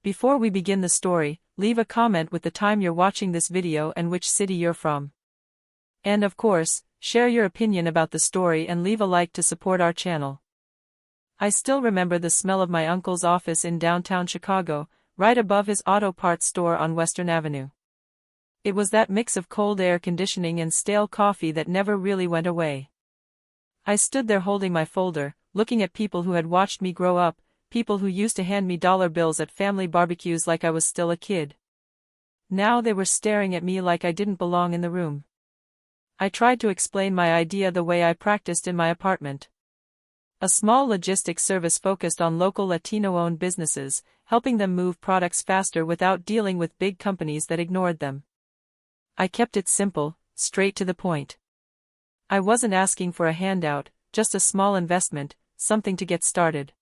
Before we begin the story, leave a comment with the time you're watching this video and which city you're from. And of course, share your opinion about the story and leave a like to support our channel. I still remember the smell of my uncle's office in downtown Chicago, right above his auto parts store on Western Avenue. It was that mix of cold air conditioning and stale coffee that never really went away. I stood there holding my folder, looking at people who had watched me grow up, people who used to hand me dollar bills at family barbecues like I was still a kid. Now they were staring at me like I didn't belong in the room. I tried to explain my idea the way I practiced in my apartment. A small logistics service focused on local Latino-owned businesses, helping them move products faster without dealing with big companies that ignored them. I kept it simple, straight to the point. I wasn't asking for a handout, just a small investment, something to get started.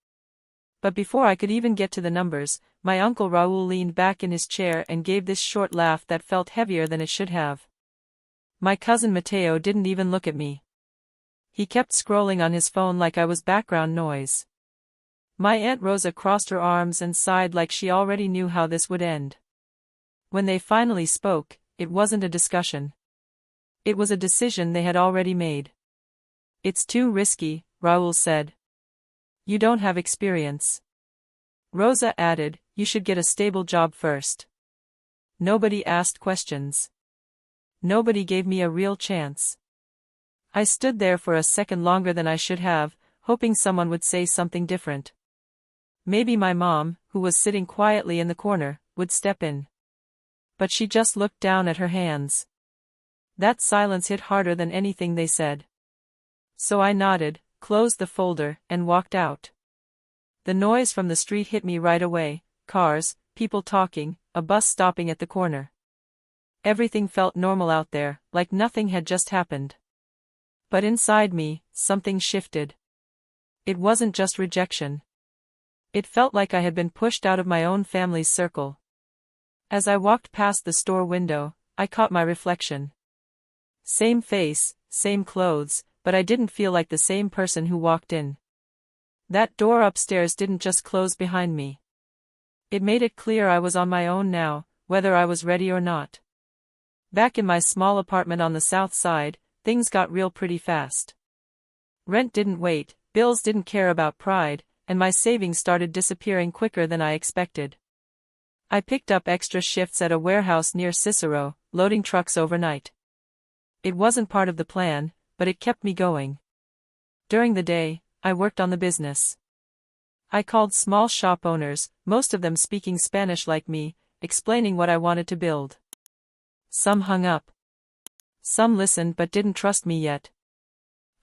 But before I could even get to the numbers, my uncle Raul leaned back in his chair and gave this short laugh that felt heavier than it should have. My cousin Mateo didn't even look at me. He kept scrolling on his phone like I was background noise. My Aunt Rosa crossed her arms and sighed like she already knew how this would end. When they finally spoke, it wasn't a discussion. It was a decision they had already made. "It's too risky," Raul said. "You don't have experience." Rosa added, "You should get a stable job first." Nobody asked questions. Nobody gave me a real chance. I stood there for a second longer than I should have, hoping someone would say something different. Maybe my mom, who was sitting quietly in the corner, would step in. But she just looked down at her hands. That silence hit harder than anything they said. So I nodded, closed the folder, and walked out. The noise from the street hit me right away: cars, people talking, a bus stopping at the corner. Everything felt normal out there, like nothing had just happened. But inside me, something shifted. It wasn't just rejection. It felt like I had been pushed out of my own family's circle. As I walked past the store window, I caught my reflection. Same face, same clothes, but I didn't feel like the same person who walked in. That door upstairs didn't just close behind me. It made it clear I was on my own now, whether I was ready or not. Back in my small apartment on the south side, things got real pretty fast. Rent didn't wait, bills didn't care about pride, and my savings started disappearing quicker than I expected. I picked up extra shifts at a warehouse near Cicero, loading trucks overnight. It wasn't part of the plan, but it kept me going. During the day, I worked on the business. I called small shop owners, most of them speaking Spanish like me, explaining what I wanted to build. Some hung up. Some listened but didn't trust me yet.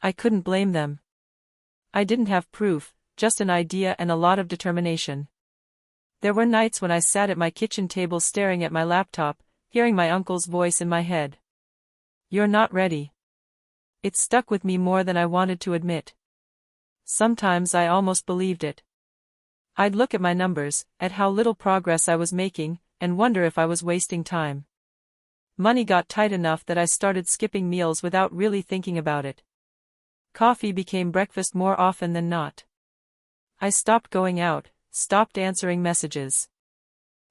I couldn't blame them. I didn't have proof, just an idea and a lot of determination. There were nights when I sat at my kitchen table staring at my laptop, hearing my uncle's voice in my head. "You're not ready." It stuck with me more than I wanted to admit. Sometimes I almost believed it. I'd look at my numbers, at how little progress I was making, and wonder if I was wasting time. Money got tight enough that I started skipping meals without really thinking about it. Coffee became breakfast more often than not. I stopped going out, stopped answering messages.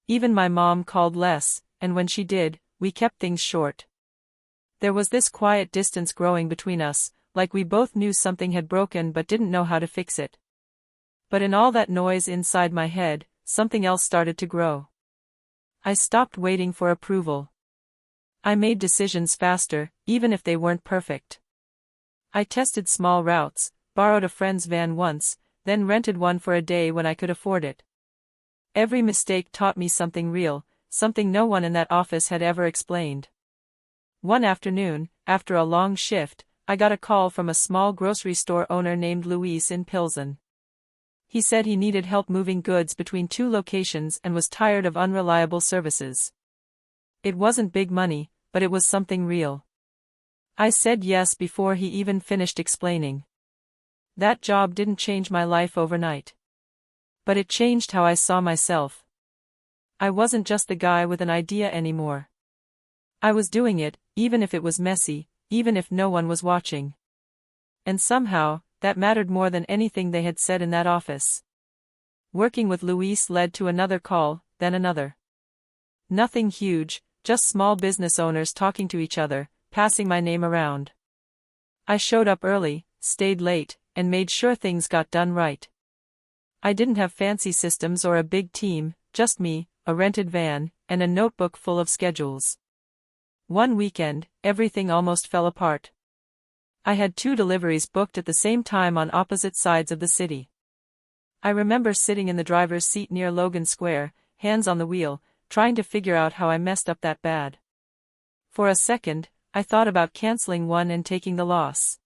Even my mom called less, and when she did, we kept things short. There was this quiet distance growing between us, like we both knew something had broken but didn't know how to fix it. But in all that noise inside my head, something else started to grow. I stopped waiting for approval. I made decisions faster, even if they weren't perfect. I tested small routes, borrowed a friend's van once, then rented one for a day when I could afford it. Every mistake taught me something real, something no one in that office had ever explained. One afternoon, after a long shift, I got a call from a small grocery store owner named Luis in Pilsen. He said he needed help moving goods between two locations and was tired of unreliable services. It wasn't big money, but it was something real. I said yes before he even finished explaining. That job didn't change my life overnight. But it changed how I saw myself. I wasn't just the guy with an idea anymore. I was doing it, even if it was messy, even if no one was watching. And somehow, that mattered more than anything they had said in that office. Working with Luis led to another call, then another. Nothing huge, just small business owners talking to each other, passing my name around. I showed up early, stayed late, and made sure things got done right. I didn't have fancy systems or a big team, just me, a rented van, and a notebook full of schedules. One weekend, everything almost fell apart. I had 2 deliveries booked at the same time on opposite sides of the city. I remember sitting in the driver's seat near Logan Square, hands on the wheel, trying to figure out how I messed up that bad. For a second, I thought about canceling one and taking the loss.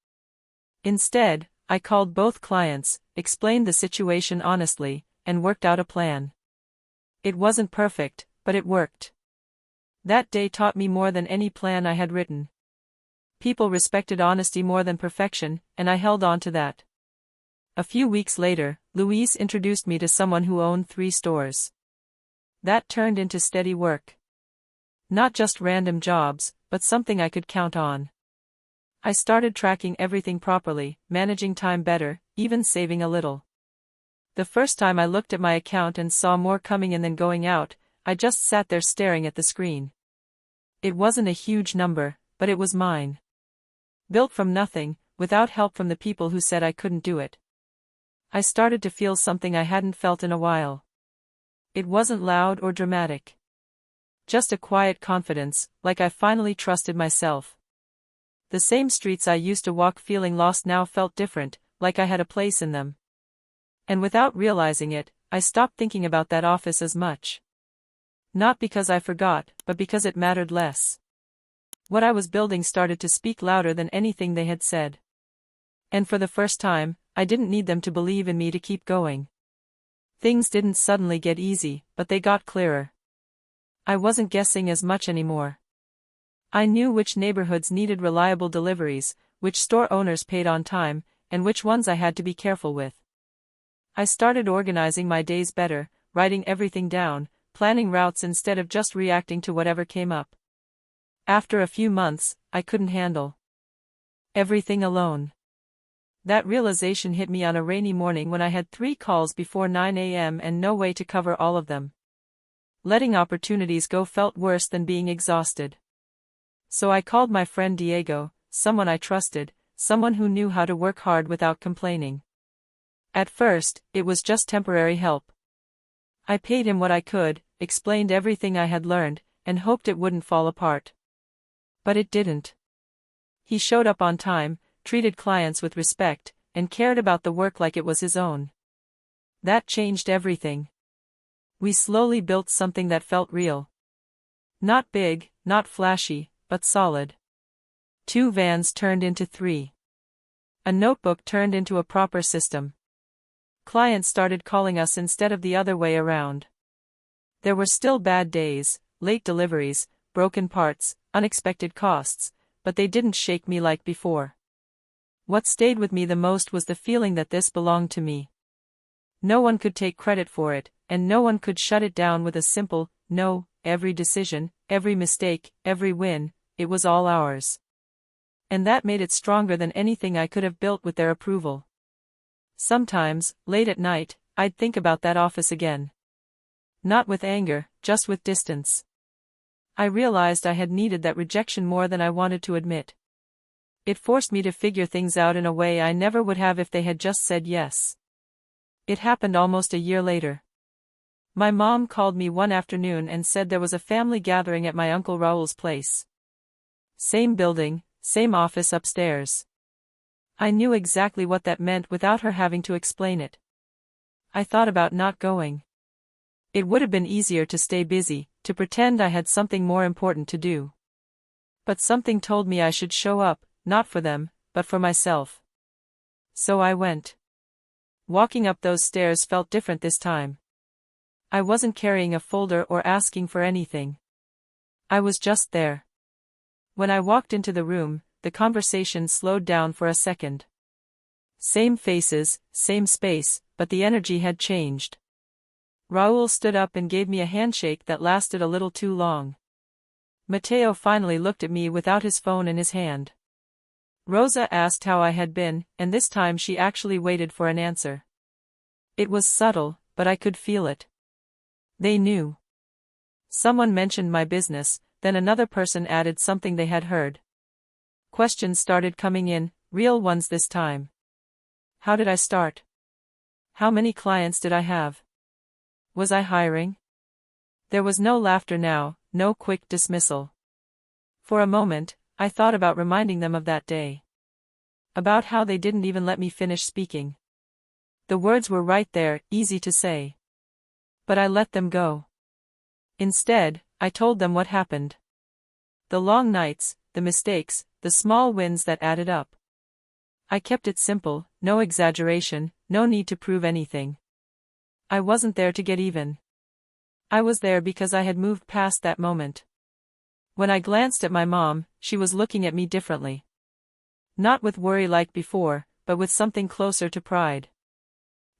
Instead, I called both clients, explained the situation honestly, and worked out a plan. It wasn't perfect, but it worked. That day taught me more than any plan I had written. People respected honesty more than perfection, and I held on to that. A few weeks later, Louise introduced me to someone who owned 3 stores. That turned into steady work. Not just random jobs, but something I could count on. I started tracking everything properly, managing time better, even saving a little. The first time I looked at my account and saw more coming in than going out, I just sat there staring at the screen. It wasn't a huge number, but it was mine. Built from nothing, without help from the people who said I couldn't do it. I started to feel something I hadn't felt in a while. It wasn't loud or dramatic. Just a quiet confidence, like I finally trusted myself. The same streets I used to walk feeling lost now felt different, like I had a place in them. And without realizing it, I stopped thinking about that office as much. Not because I forgot, but because it mattered less. What I was building started to speak louder than anything they had said. And for the first time, I didn't need them to believe in me to keep going. Things didn't suddenly get easy, but they got clearer. I wasn't guessing as much anymore. I knew which neighborhoods needed reliable deliveries, which store owners paid on time, and which ones I had to be careful with. I started organizing my days better, writing everything down, planning routes instead of just reacting to whatever came up. After a few months, I couldn't handle everything alone. That realization hit me on a rainy morning when I had 3 calls before 9 a.m. and no way to cover all of them. Letting opportunities go felt worse than being exhausted. So I called my friend Diego, someone I trusted, someone who knew how to work hard without complaining. At first, it was just temporary help. I paid him what I could, explained everything I had learned, and hoped it wouldn't fall apart. But it didn't. He showed up on time, treated clients with respect, and cared about the work like it was his own. That changed everything. We slowly built something that felt real. Not big, not flashy, but solid. 2 vans turned into 3. A notebook turned into a proper system. Clients started calling us instead of the other way around. There were still bad days, late deliveries, broken parts, unexpected costs, but they didn't shake me like before. What stayed with me the most was the feeling that this belonged to me. No one could take credit for it, and no one could shut it down with a simple, no. Every decision, every mistake, every win, it was all ours. And that made it stronger than anything I could have built with their approval. Sometimes, late at night, I'd think about that office again. Not with anger, just with distance. I realized I had needed that rejection more than I wanted to admit. It forced me to figure things out in a way I never would have if they had just said yes. It happened almost a year later. My mom called me one afternoon and said there was a family gathering at my Uncle Raul's place. Same building, same office upstairs. I knew exactly what that meant without her having to explain it. I thought about not going. It would have been easier to stay busy, to pretend I had something more important to do. But something told me I should show up, not for them, but for myself. So I went. Walking up those stairs felt different this time. I wasn't carrying a folder or asking for anything. I was just there. When I walked into the room, the conversation slowed down for a second. Same faces, same space, but the energy had changed. Raul stood up and gave me a handshake that lasted a little too long. Mateo finally looked at me without his phone in his hand. Rosa asked how I had been, and this time she actually waited for an answer. It was subtle, but I could feel it. They knew. Someone mentioned my business, then another person added something they had heard. Questions started coming in, real ones this time. How did I start? How many clients did I have? Was I hiring? There was no laughter now, no quick dismissal. For a moment, I thought about reminding them of that day. About how they didn't even let me finish speaking. The words were right there, easy to say. But I let them go. Instead, I told them what happened. The long nights, the mistakes, the small wins that added up. I kept it simple, no exaggeration, no need to prove anything. I wasn't there to get even. I was there because I had moved past that moment. When I glanced at my mom, she was looking at me differently. Not with worry like before, but with something closer to pride.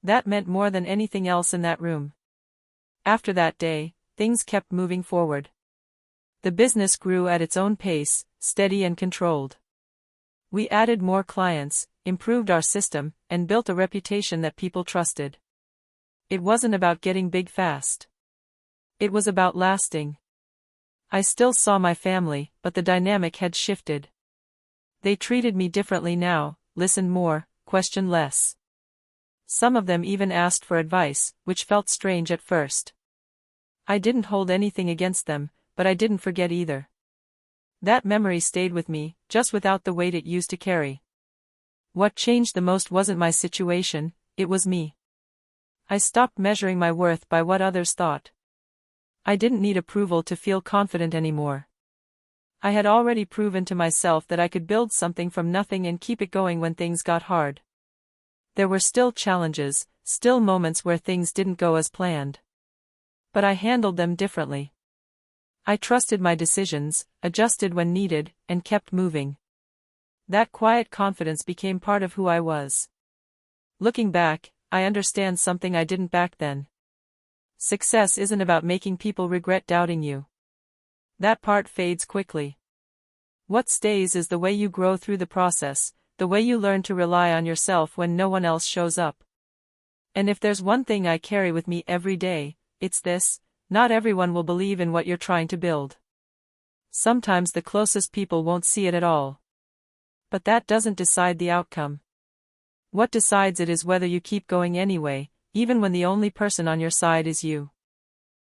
That meant more than anything else in that room. After that day, things kept moving forward. The business grew at its own pace, steady and controlled. We added more clients, improved our system, and built a reputation that people trusted. It wasn't about getting big fast. It was about lasting. I still saw my family, but the dynamic had shifted. They treated me differently now, listened more, questioned less. Some of them even asked for advice, which felt strange at first. I didn't hold anything against them, but I didn't forget either. That memory stayed with me, just without the weight it used to carry. What changed the most wasn't my situation, it was me. I stopped measuring my worth by what others thought. I didn't need approval to feel confident anymore. I had already proven to myself that I could build something from nothing and keep it going when things got hard. There were still challenges, still moments where things didn't go as planned. But I handled them differently. I trusted my decisions, adjusted when needed, and kept moving. That quiet confidence became part of who I was. Looking back, I understand something I didn't back then. Success isn't about making people regret doubting you. That part fades quickly. What stays is the way you grow through the process, the way you learn to rely on yourself when no one else shows up. And if there's one thing I carry with me every day, it's this: not everyone will believe in what you're trying to build. Sometimes the closest people won't see it at all. But that doesn't decide the outcome. What decides it is whether you keep going anyway, even when the only person on your side is you.